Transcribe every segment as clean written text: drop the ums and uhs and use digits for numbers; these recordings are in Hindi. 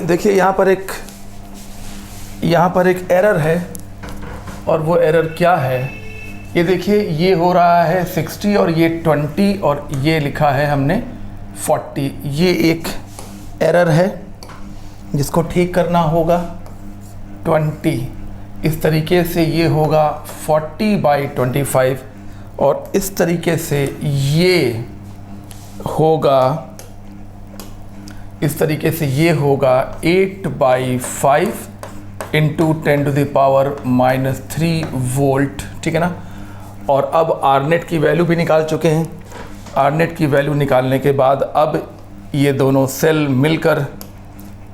देखिए यहाँ पर एक एरर है, और वो एरर क्या है, ये देखिए ये हो रहा है 60 और ये 20 और ये लिखा है हमने 40। ये एक एरर है जिसको ठीक करना होगा। 20 इस तरीके से ये होगा 40/25 और इस तरीके से ये होगा, 8/5 इंटू 10⁻³ वोल्ट। ठीक है ना। और अब आरनेट की वैल्यू भी निकाल चुके हैं। आरनेट की वैल्यू निकालने के बाद अब ये दोनों सेल मिलकर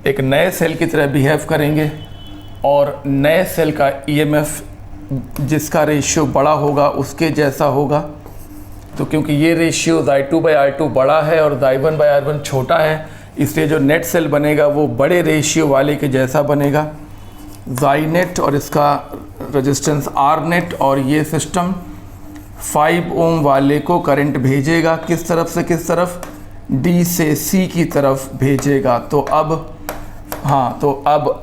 एक नए सेल की तरह बिहेव करेंगे और नए सेल का ईएमएफ जिसका रेशियो बड़ा होगा उसके जैसा होगा। तो क्योंकि ये रेशियो Xi2/R2 बड़ा है और Xi1/R1 छोटा है, इसलिए जो नेट सेल बनेगा वो बड़े रेशियो वाले के जैसा बनेगा। Xinet और इसका रेजिस्टेंस Rnet, और ये सिस्टम 5 ओम वाले को करंट भेजेगा किस तरफ से किस तरफ, D से C की तरफ भेजेगा। तो अब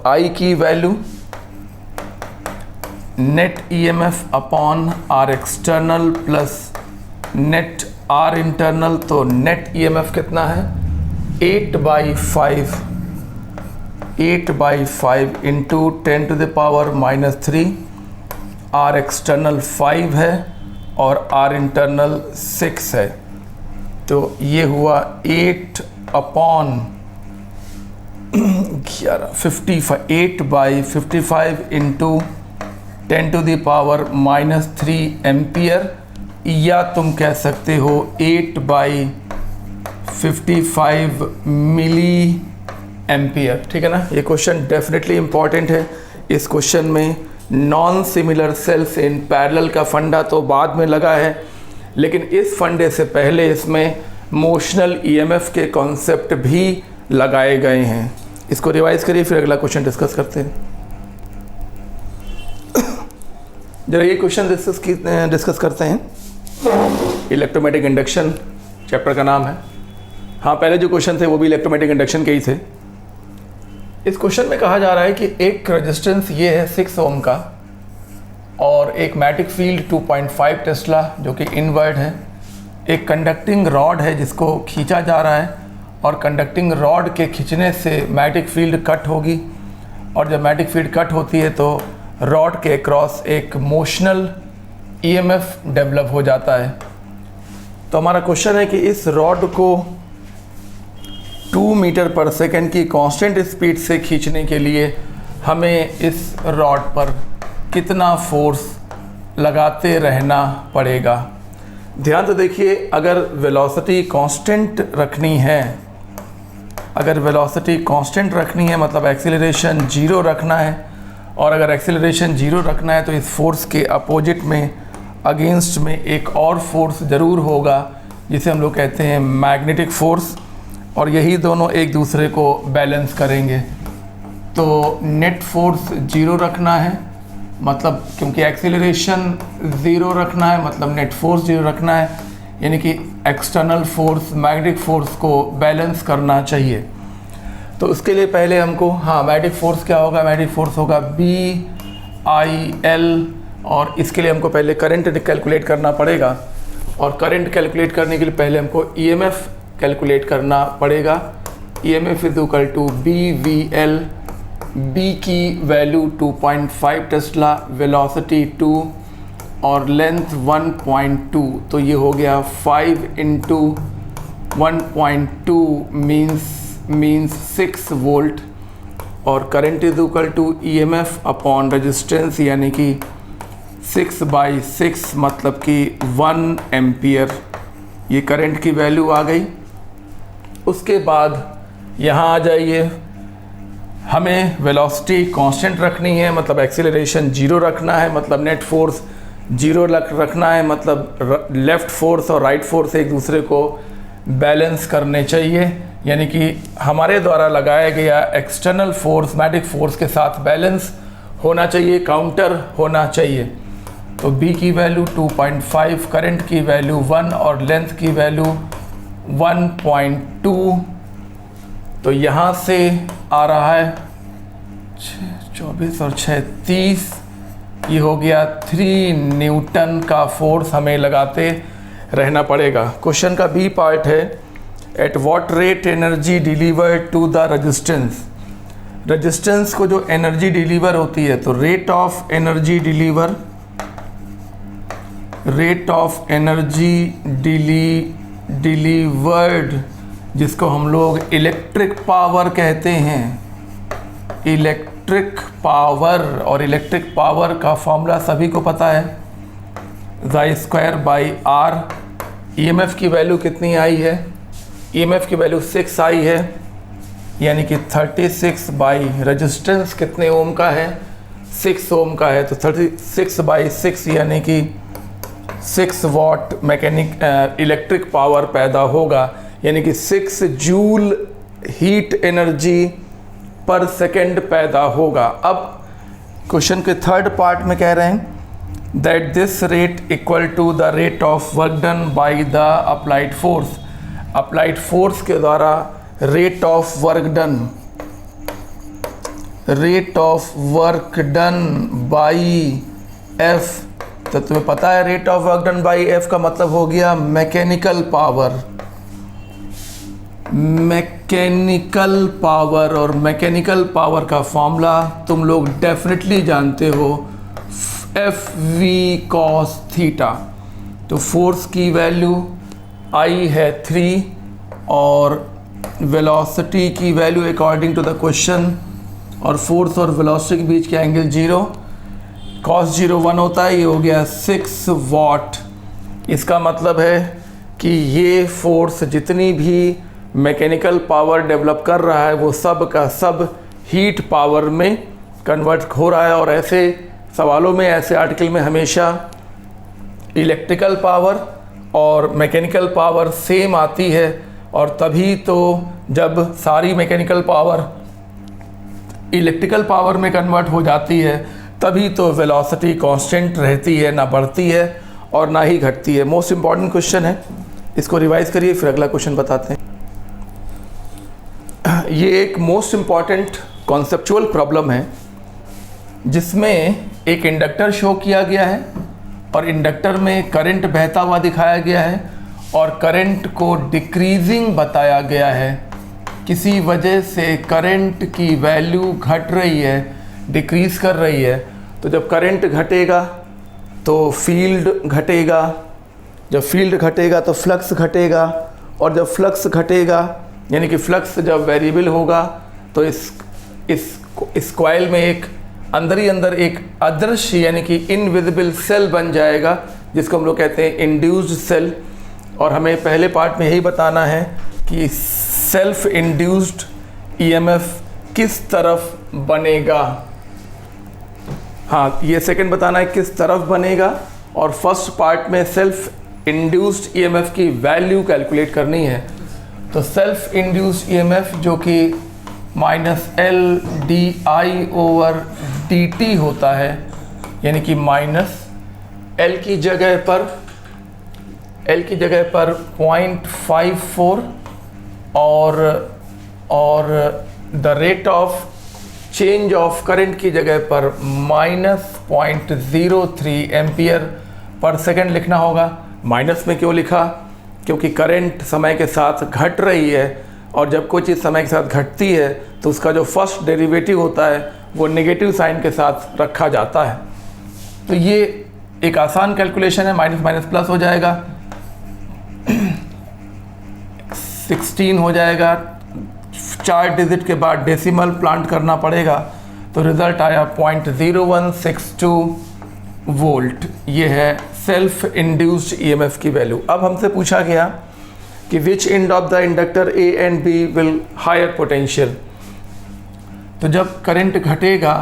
I की value net EMF upon R external plus net R internal. तो नेट ईएमएफ कितना है, 8/5 इंटू 10⁻³ R एक्सटर्नल 5 है और R इंटरनल 6 है। तो ये हुआ 8/55 इंटू 10⁻³ एम्पियर, या तुम कह सकते हो 8/55 मिली एम्पियर। ठीक है ना। ये क्वेश्चन डेफिनेटली इम्पॉर्टेंट है। इस क्वेश्चन में non similar sales in parallel का फंडा तो बाद में लगा है, लेकिन इस फंडे से पहले इसमें मोशनल ईएमएफ के कॉन्सेप्ट भी लगाए गए हैं। इसको रिवाइज करिए, फिर अगला क्वेश्चन डिस्कस करते हैं। जरा ये क्वेश्चन डिस्कस करते हैं। इलेक्ट्रोमैग्नेटिक इंडक्शन चैप्टर का नाम है। हाँ, पहले जो क्वेश्चन थे वो भी इलेक्ट्रोमैग्नेटिक इंडक्शन के ही थे। इस क्वेश्चन में कहा जा रहा है कि एक रेजिस्टेंस ये है 6 ओम का और एक मैग्नेटिक फील्ड 2.5 टेस्ला जो कि इनवर्ड है। एक कंडक्टिंग रॉड है जिसको खींचा जा रहा है और कंडक्टिंग रॉड के खींचने से मैग्नेटिक फील्ड कट होगी, और जब मैग्नेटिक फील्ड कट होती है तो रॉड के क्रॉस एक मोशनल ईएमएफ डेवलप हो जाता है। तो हमारा क्वेश्चन है कि इस रॉड को 2 मीटर पर सेकेंड की कांस्टेंट स्पीड से खींचने के लिए हमें इस रॉड पर कितना फोर्स लगाते रहना पड़ेगा। ध्यान से देखिए, अगर वेलोसिटी कांस्टेंट रखनी है, मतलब एक्सीलरेशन 0 रखना है, और अगर एक्सीलरेशन 0 रखना है तो इस फोर्स के अपोजिट में, अगेंस्ट में एक और फोर्स ज़रूर होगा जिसे हम लोग कहते हैं मैग्नेटिक फोर्स, और यही दोनों एक दूसरे को बैलेंस करेंगे। तो नेट फोर्स 0 रखना है, मतलब क्योंकि एक्सीलरेशन 0 रखना है मतलब नेट फोर्स 0 रखना है, यानी कि एक्सटर्नल फोर्स मैग्नेटिक फोर्स को बैलेंस करना चाहिए। तो उसके लिए पहले हमको मैग्नेटिक फोर्स क्या होगा, मैग्नेटिक फोर्स होगा BIL, और इसके लिए हमको पहले करंट कैलकुलेट करना पड़ेगा, और करंट कैलकुलेट करने के लिए पहले हमको EMF कैलकुलेट करना पड़ेगा। EMF is equal to BVL, B की वैल्यू 2.5 टेस्ला, वेलोसिटी 2 और लेंथ 1.2, तो ये हो गया 5 इंटू 1.2 मीन्स 6 वोल्ट, और current is equal to EMF upon resistance, यानी कि 6/6 मतलब कि 1 एम्पियर। ये करंट की वैल्यू आ गई। उसके बाद यहाँ आ जाइए, हमें वेलोसिटी कांस्टेंट रखनी है, मतलब एक्सीलरेशन 0 रखना है, मतलब नेट फोर्स 0 रखना है, मतलब लेफ़्ट फोर्स और राइट फोर्स एक दूसरे को बैलेंस करने चाहिए, यानी कि हमारे द्वारा लगाया गया एक्सटर्नल फोर्स मैग्नेटिक फोर्स के साथ बैलेंस होना चाहिए, काउंटर होना चाहिए। तो B की वैल्यू 2.5, करंट की वैल्यू 1 और लेंथ की वैल्यू 1.2 तो यहाँ से आ रहा है 24 और 6 30, ये हो गया 3 न्यूटन का फोर्स हमें लगाते रहना पड़ेगा। क्वेश्चन का बी पार्ट है, at what rate energy delivered to the resistance. Resistance को जो एनर्जी डिलीवर होती है, तो रेट ऑफ एनर्जी डिलीवर्ड, जिसको हम लोग इलेक्ट्रिक पावर कहते हैं, इलेक्ट्रिक पावर। और इलेक्ट्रिक पावर का फॉर्मूला सभी को पता है, I²/R। ईएमएफ की वैल्यू कितनी आई है? ईएमएफ की वैल्यू 6 आई है, यानी कि 36 बाई रेजिस्टेंस कितने ओम का है? 6 ओम का है, तो 36/6 यानी कि 6 वॉट इलेक्ट्रिक पावर पैदा होगा, यानी कि 6 जूल हीट एनर्जी पर सेकेंड पैदा होगा। अब क्वेश्चन के थर्ड पार्ट में कह रहे हैं that this rate equal to the rate of work done by the applied force. Applied force के द्वारा rate of work done by F. तो तुम्हें पता है rate of work done by F का मतलब हो गया मैकेनिकल पावर। और मैकेनिकल पावर का फॉर्मूला तुम लोग डेफिनेटली जानते हो, FV cos थीटा। तो फोर्स की वैल्यू I है 3 और वेलोसिटी की value according to the question, और फोर्स और वेलोसिटी के बीच के एंगल 0, cos 0 1 होता है, ये हो गया 6 वॉट। इसका मतलब है कि ये फोर्स जितनी भी मैकेनिकल पावर डेवलप कर रहा है वो सब का सब हीट पावर में कन्वर्ट हो रहा है। और ऐसे सवालों में, ऐसे आर्टिकल में हमेशा इलेक्ट्रिकल पावर और मैकेनिकल पावर सेम आती है, और तभी तो जब सारी मैकेनिकल पावर इलेक्ट्रिकल पावर में कन्वर्ट हो जाती है तभी तो वेलोसिटी कांस्टेंट रहती है, ना बढ़ती है और ना ही घटती है। मोस्ट इम्पॉर्टेंट क्वेश्चन है, इसको रिवाइज करिए फिर अगला क्वेश्चन बताते हैं। ये एक मोस्ट इम्पॉर्टेंट कॉन्सेप्चुअल प्रॉब्लम है जिसमें एक इंडक्टर शो किया गया है और इंडक्टर में करंट बहता हुआ दिखाया गया है और करंट को डिक्रीजिंग बताया गया है। किसी वजह से करंट की वैल्यू घट रही है, डिक्रीज़ कर रही है। तो जब करंट घटेगा तो फील्ड घटेगा, जब फील्ड घटेगा तो फ्लक्स घटेगा, और जब फ्लक्स घटेगा यानी कि फ्लक्स जब वेरिएबल होगा तो इस कॉइल में एक अंदर ही अंदर एक अदृश्य यानी कि इनविजिबल सेल बन जाएगा, जिसको हम लोग कहते हैं इंड्यूस्ड सेल। और हमें पहले पार्ट में यही बताना है कि सेल्फ इंड्यूस्ड ईएमएफ किस तरफ बनेगा। हाँ, ये सेकंड बताना है किस तरफ बनेगा, और फर्स्ट पार्ट में सेल्फ इंड्यूस्ड ईएमएफ की वैल्यू कैलकुलेट करनी है। तो सेल्फ इंड्यूस्ड ईएमएफ जो कि -LdI/dt होता है, यानी कि L की जगह पर 0.54 और the rate of change of current की जगह पर -0.03 एम्पियर पर सेकंड लिखना होगा। माइनस में क्यों लिखा? क्योंकि करंट समय के साथ घट रही है, और जब कोई चीज़ समय के साथ घटती है तो उसका जो फर्स्ट डेरिवेटिव होता है वो नेगेटिव साइन के साथ रखा जाता है। तो ये एक आसान कैलकुलेशन है, माइनस माइनस प्लस हो जाएगा, 16 हो जाएगा, 4 डिजिट के बाद डेसिमल प्लांट करना पड़ेगा, तो रिज़ल्ट आया 0.0162 वोल्ट। ये है सेल्फ इंड्यूस्ड ईएमएफ की वैल्यू। अब हमसे पूछा गया कि which end of the inductor A and B will higher potential. तो जब करंट घटेगा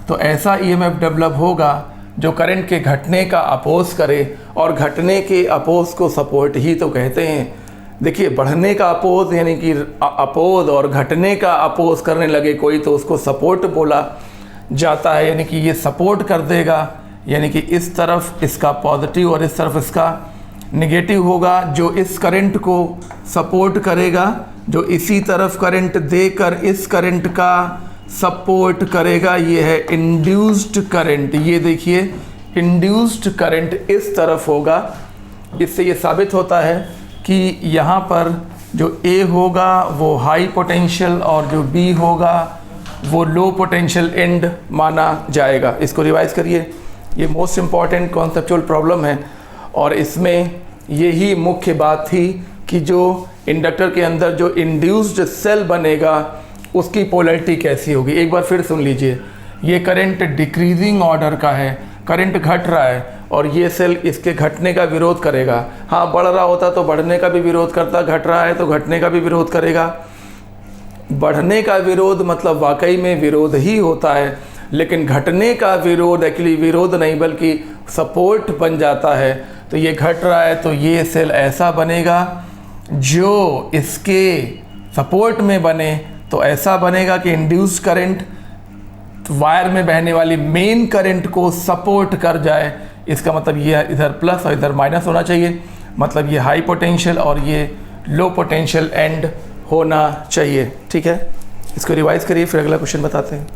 तो ऐसा ईएमएफ डेवलप होगा जो करंट के घटने का अपोज करे, और घटने के अपोज को सपोर्ट ही तो कहते हैं। देखिए, बढ़ने का अपोज यानी कि अपोज, और घटने का अपोज करने लगे कोई तो उसको सपोर्ट बोला जाता है, यानी कि ये सपोर्ट कर देगा, यानी कि इस तरफ इसका पॉजिटिव और इस तरफ इसका नेगेटिव होगा। जो इस करंट को सपोर्ट करेगा जो इसी तरफ करंट देकर इस करंट का सपोर्ट करेगा, ये है इंड्यूस्ड करंट। ये देखिए इंड्यूस्ड करंट इस तरफ होगा। इससे ये साबित होता है कि यहाँ पर जो A होगा वो हाई पोटेंशियल और जो B होगा वो लो पोटेंशियल एंड माना जाएगा। इसको रिवाइज करिए, ये मोस्ट इम्पॉर्टेंट कॉन्सेप्चुअल प्रॉब्लम है और इसमें यही मुख्य बात थी कि जो इंडक्टर के अंदर जो इंड्यूस्ड सेल बनेगा उसकी पोलैरिटी कैसी होगी। एक बार फिर सुन लीजिए, ये करंट डिक्रीजिंग ऑर्डर का है, करंट घट रहा है और ये सेल इसके घटने का विरोध करेगा। हाँ, बढ़ रहा होता तो बढ़ने का भी विरोध करता, घट रहा है तो घटने का भी विरोध करेगा। बढ़ने का विरोध मतलब वाकई में विरोध ही होता है, लेकिन घटने का विरोध एक्चुअली विरोध नहीं बल्कि सपोर्ट बन जाता है। तो ये घट रहा है तो ये सेल ऐसा बनेगा, जो इसके सपोर्ट में बने तो ऐसा बनेगा कि इंड्यूस्ड करंट वायर में बहने वाली मेन करंट को सपोर्ट कर जाए। इसका मतलब ये इधर प्लस और इधर माइनस होना चाहिए, मतलब ये हाई पोटेंशियल और ये लो पोटेंशियल एंड होना चाहिए। ठीक है, इसको रिवाइज करिए, फिर अगला क्वेश्चन बताते हैं।